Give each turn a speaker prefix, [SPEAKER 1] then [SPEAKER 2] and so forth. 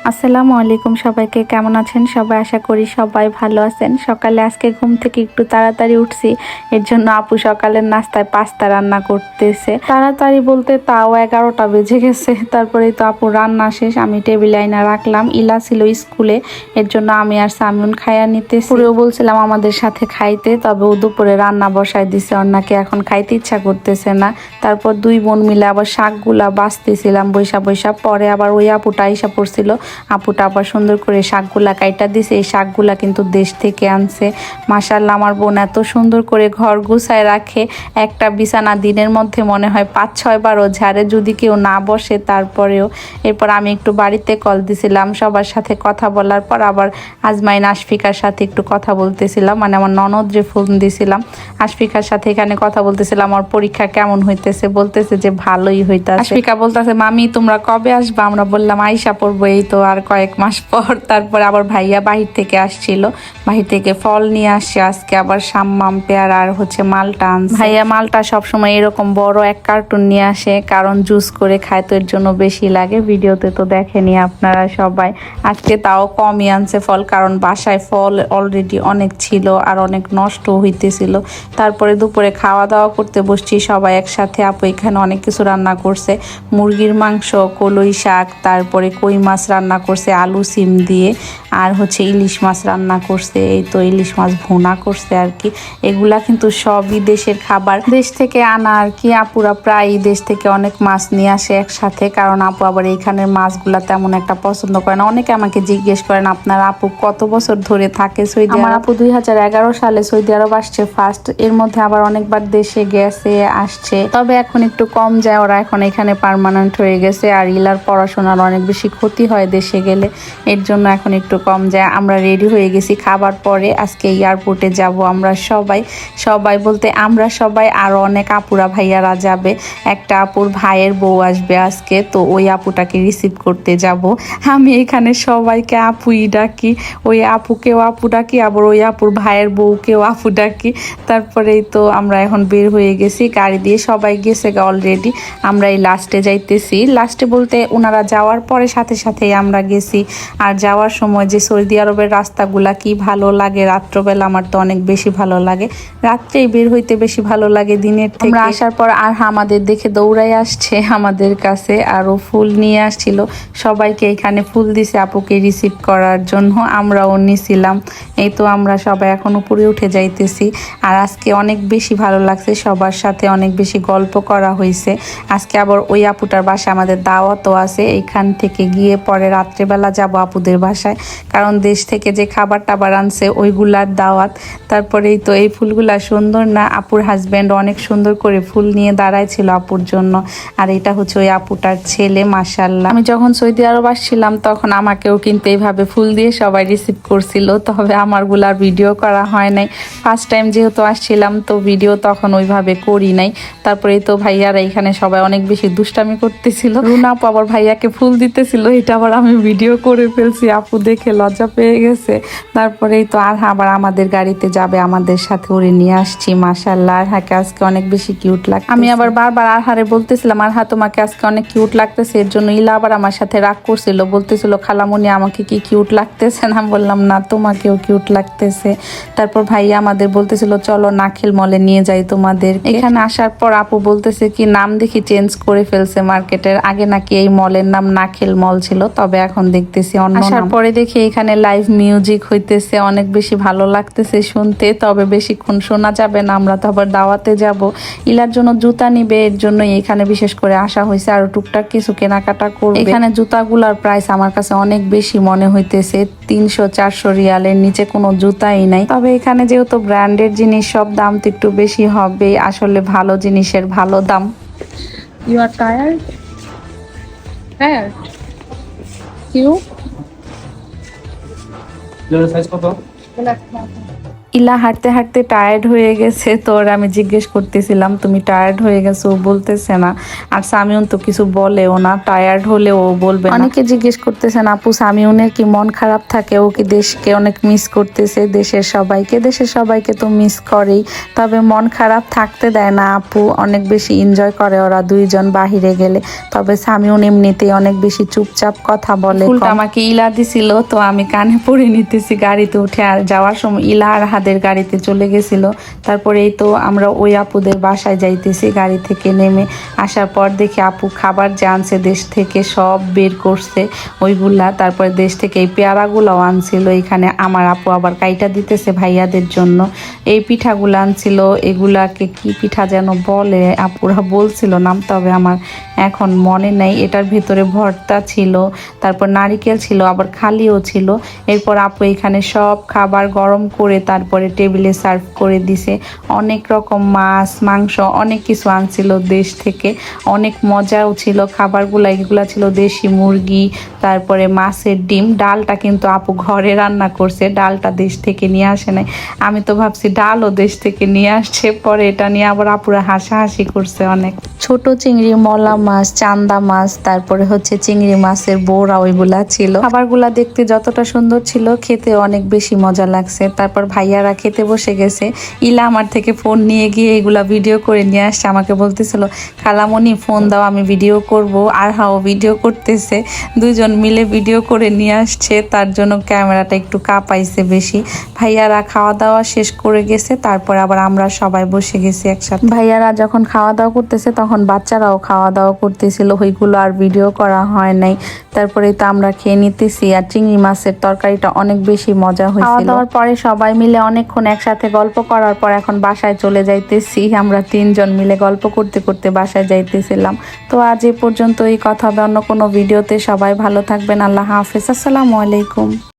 [SPEAKER 1] আসসালামু আলাইকুম, সবাইকে কেমন আছেন সবাই? আশা করি সবাই ভালো আছেন। সকালে আজকে ঘুম থেকে একটু তাড়াতাড়ি উঠছি, এর জন্য আপু সকালের নাস্তায় পাস্তা রান্না করতেছে। তাড়াতাড়ি বলতে তাও 11টা বেজে গেছে। তারপরেই তো আপু রান্না শেষ, আমি টেবিল আইনা রাখলাম। ইলা ছিল স্কুলে, এর জন্য আমি আর সামিউন খাইয়া নিতেছি। পুরেও বলছিলাম আমাদের সাথে খাইতে, তবে ও দুপুরে রান্না বসাই দিছে, ওর নাকি এখন খাইতে ইচ্ছা করতেছে না। তারপর দুই বোন মিলে আবার শাকগুলা বাছতেছিলাম বৈশা বৈশা। পরে আবার ওই আপুটা আইসা পড়ছিল, আপুটা আবার সুন্দর করে শাকগুলা কাইটা দিছে। এই শাকগুলা কিন্তু দেশ থেকে আনছে। মাশাআল্লাহ, আমার বোন এত সুন্দর করে ঘর গুছায় রাখে, একটা বিছানা দিনের মধ্যে মনে হয় 5-6 বারও ঝাড়ে, যদি কেউ না বসে তারপরেও। এরপর আমি একটু বাড়িতে কল দিছিলাম, সবার সাথে কথা বলার পর আবার আজমাইন আশফিকার সাথে একটু কথা বলতেছিলাম, মানে আমার ননদরে ফোন দিছিলাম। আশফিকার সাথে এখানে কথা বলতেছিলাম, আমার পরীক্ষা কেমন হইতেছে, বলতেছে যে ভালোই হইতাছে। আশফিকা বলতেছে মামি তোমরা কবে আসবা? আমরা বললাম আইসা পড়বো এই তো আর কয়েক মাস পর। তারপর আবার ভাইয়া বাহির থেকে আসছিল, বাহির থেকে ফল নিয়ে আসছে। আজকে আবার সাম্মাম, পেয়ারা আর হচ্ছে মালটা আনছে। ভাইয়া মালটা সবসময় এরকম বড় এক কার্টুন নিয়ে আসে, কারণ জুস করে খায় তো এর জন্য বেশি লাগে। ভিডিওতে তো দেখেনি আপনারা সবাই। আজকে তাও কমই আনছে ফল, কারণ বাসায় ফল অলরেডি অনেক ছিল আর অনেক নষ্ট হইতেছিল। তারপরে দুপুরে খাওয়া দাওয়া করতে বসছি সবাই একসাথে। আপু এখানে অনেক কিছু রান্না করছে, মুরগির মাংস, কলই শাক, তারপরে কই মাছ রান্না করছে আলু সিম দিয়ে, আর হচ্ছে ইলিশ মাছ রান্না করছে। এই তো ইলিশ মাছ ভুনা করছে আর কি। এগুলা কিন্তু সবই দেশের খাবার, দেশ থেকে আনা আর কি। আপুরা প্রায় দেশ থেকে অনেক মাছ নিয়ে আসে একসাথে, কারণ আপু আবার এইখানের মাছগুলা তেমন একটা পছন্দ করে না। অনেকে আমাকে জিজ্ঞেস করেন আপনার আপু কত বছর ধরে থাকে সৌদি আরব? আমার আপু 2011 সালে সৌদি আরব আসছে ফার্স্ট, এর মধ্যে আবার অনেকবার দেশে গেছে আসছে, তবে এখন একটু কম যায়। ওরা এখন এখানে পার্মানেন্ট হয়ে গেছে, আর ইলার পড়াশোনার অনেক বেশি ক্ষতি হয় দেশে গেলে, এর জন্য এখন একটু কম যায়। আমরা রেডি হয়ে গেছি খাবার পরে, আজকে এয়ারপোর্টে যাব আমরা সবাই। সবাই বলতে আমরা সবাই, আর অনেক আপুরা ভাইয়ারা যাবে। একটা আপুর ভাইয়ের বউ আসবে আজকে, তো ওই আপুটাকে রিসিভ করতে যাব। আমি এখানে সবাইকে আপুই ডাকি, ওই আপুকেও আপু ডাকি, আবার ওই আপুর ভাইয়ের বউকেও আপু ডাকি। তারপরেই তো আমরা এখন বের হয়ে গেছি, গাড়ি দিয়ে সবাই গেছে অলরেডি। আমরা এই লাস্টে যাইতেছি, লাস্টে বলতে ওনারা যাওয়ার পরে সাথে সাথেই আমরা গেছি। আর যাওয়ার সময় যে সৌদি আরবের রাস্তাগুলা কি ভালো লাগে রাত্রবেলা, আমার তো অনেক বেশি ভালো লাগে। রাত্রেই বের হইতে বেশি ভালো লাগে দিনের থেকে। আমরা আসার পর আর আমাদের দেখে দৌড়াই আসছে আমাদের কাছে, আরও ফুল নিয়ে আসছিল। সবাইকে এখানে ফুল দিছে আপুকে রিসিভ করার জন্য, আমরাও নিছিলাম। এই তো আমরা সবাই এখন উপরে উঠে যাইতেছি। আর আজকে অনেক বেশি ভালো লাগছে, সবার সাথে অনেক বেশি গল্প করা হয়েছে। আজকে আবার ওই আপুটার বাসায় আমাদের দাওয়াতও আছে, এইখান থেকে গিয়ে পরে রাত্রেবেলা যাব আপুদের বাসায়, কারণ দেশ থেকে যে খাবার টাবার আনছে ওইগুলার দাওয়াত। তারপরেই তো এই ফুলগুলা সুন্দর না? আপুর হাজব্যান্ড অনেক সুন্দর করে ফুল নিয়ে দাঁড়াইছিল আপুর জন্য, আর এটা হচ্ছে ওই আপুটার ছেলে। মাশাআল্লাহ, আমি যখন সৌদি আরব আসছিলাম তখন আমাকেও কিন্তু এইভাবে ফুল দিয়ে সবাই রিসিভ করছিল, তবে আমারগুলার ভিডিও করা হয় নাই। ফার্স্ট টাইম যেহেতু আসছিলাম, তো ভিডিও তখন ওইভাবে করি নাই। তারপরে তো ভাইয়ারা এখানে সবাই অনেক বেশি দুষ্টামি করতেছিল। রুনা আপু আবার ভাইয়াকে ফুল দিতেছিল, এটা আবার আমি ভিডিও করে ফেলছি, আপু দেখে লজ্জা পেয়ে গেছে। তারপরেই তো আরহা আবার আমাদের গাড়িতে যাবে, আমাদের সাথে ওরে নিয়ে আসছি। মাশাআল্লাহ, আরহাকে আজকে অনেক বেশি কিউট লাগে। আমি আবার বারবার আরহারে বলতেছিলাম আরহা তোমাকে আজকে অনেক কিউট লাগতেছে, এর জন্য ইলা আবার আমার সাথে রাগ করছিল, বলতেছিল খালামুনি আমাকে কি কিউট লাগতেছে না? বললাম না, তোমাকেও কিউট লাগতেছে। তারপর ভাইয়া আমাদের বলতেছিল চলো নাখিল মলে নিয়ে যাই তোমাদের। এখানে আসার পর আপু বলতেছে কি নাম দেখি চেঞ্জ করে ফেলছে মার্কেটের, আগে নাকি এই মলের নাম নাখিল মল ছিল, তবে এখন দেখতেছি অন্য নাম। আসার পরে দেখি এখানে লাইভ মিউজিক হইতেছে, অনেক বেশি ভালো লাগতেছে শুনতে, তবে বেশিক্ষণ শোনা যাবে না, আমরা তো আবার দাওয়াতে যাব। ইলার জন্য জুতা নিবে, এর জন্য এখানে বিশেষ করে আসা হয়েছে, আর টুকটাক কিছু কেনাকাটা করবে। এখানে জুতাগুলার প্রাইস আমার কাছে অনেক বেশি মনে হইতেছে, 300-400 রিয়ালের নিচে কোনো জুতাই নাই। তবে এখানে যেহেতু ব্র্যান্ডের জিনিস, সব দাম তো একটু বেশি হবে, আসলে ভালো জিনিসের ভালো দাম।
[SPEAKER 2] You are tired? Tired? You?
[SPEAKER 3] Size কত?
[SPEAKER 1] ইলা হাঁটতে হাঁটতে টায়ার্ড হয়ে গেছে, তো ওর আমি জিজ্ঞেস করতেছিলাম তুমি টায়ার্ড হয়ে গেছো, ও বলতেছে না। আর সামিউন তো কিছু বলেও না, টায়ার্ড হলে ও বলবে না। অনেকে জিজ্ঞেস করতেছেন আপু সামিউনের কি মন খারাপ থাকে, ও কি দেশকে অনেক মিস করতেছে, দেশের সবাইকে তো মিস করেই, তবে মন খারাপ থাকতে দেয় না আপু, অনেক বেশি এনজয় করে ওরা দুইজন বাহিরে গেলে। তবে সামিউন এমনিতেই অনেক বেশি চুপচাপ কথা বলে। ফুলটা আমাকে ইলা দিছিল, তো আমি কানে পরে নিতেছি গাড়িতে উঠে। আর যাওয়ার সময় ইলা আর হাদের গাড়িতে চলে গেছিল। তারপরে এই তো আমরা ওই আপুদের বাসায় যাইতেছি গাড়ি থেকে নেমে। আসার পর দেখি আপু খাবার যে আনছে দেশ থেকে সব বের করছে ওইগুলা। তারপরে দেশ থেকে এই পেয়ারাগুলাও আনছিল, এখানে আমার আপু আবার কাইটা দিতেছে ভাইয়াদের জন্য। এই পিঠাগুলো আনছিল, এগুলাকে কি পিঠা যেন বলে, আপুরা বলছিল নাম, তবে আমার এখন মনে নাই। এটার ভিতরে ভর্তা ছিল, তারপর নারিকেল ছিল, আবার খালিও ছিল। এরপর আপু এখানে সব খাবার গরম করে তারপরে টেবিলে সার্ভ করে দিছে। অনেক রকম মাছ মাংস অনেক কিছু আনছিল দেশ থেকে, অনেক মজাও ছিল খাবারগুলো। এগুলা ছিল দেশি মুরগি, তারপরে মাছের ডিম। ডালটা কিন্তু আপু ঘরে রান্না করছে, ডালটা দেশ থেকে নিয়ে আসে নাই। আমি তো ভাবছি ডালও দেশ থেকে নিয়ে আসছে, পরে এটা নিয়ে আবার আপুরা হাসাহাসি করছে অনেক। ছোট চিংড়ি, মলা মাছ, চান্দা মাছ, তারপরে হচ্ছে চিংড়ি মাছের বোরা, ওইগুলা ছিল। খাবারগুলা দেখতে যতটা সুন্দর ছিল, খেতে অনেক বেশি মজা লাগছে। তারপর ভাইয়ারা খেতে বসে গেছে। ইলা আমার থেকে ফোন নিয়ে গিয়ে এগুলা ভিডিও করে নিয়ে আসছে, আমাকে বলতেছিল খালামণি ফোন দাও আমি ভিডিও করব। আর হাও ভিডিও করতেছে, দুইজন মিলে ভিডিও করে নিয়ে আসছে, তার জন্য ক্যামেরাটা একটু কাঁপাইছে বেশি। ভাইয়ারা খাওয়া দাওয়া শেষ করে গেছে, তারপর আবার আমরা সবাই বসে গেছি একসাথে। ভাইয়ারা যখন খাওয়া দাওয়া করতেছে তখন বাচ্চারাও খাওয়া দাওয়া করতেছিল, ওইগুলো আর ভিডিও করা হয় নাই। তারপরে তো আমরা খেয়ে নিতেছি। আর চিংড়ি মাছের তরকারিটা অনেক বেশি মজা হয়েছিল। খাওয়া দাওয়ার পরে সবাই মিলে অনেকক্ষণ একসাথে গল্প করার পর এখন বাসায় চলে যাইতেছি। আমরা তিনজন মিলে গল্প করতে করতে বাসায় যাইতেছিলাম। তো আজ এ পর্যন্ত, এই কথা হবে অন্য কোনো ভিডিওতে। সবাই ভালো থাকবেন, আল্লাহ হাফেজ, আসসালামু আলাইকুম।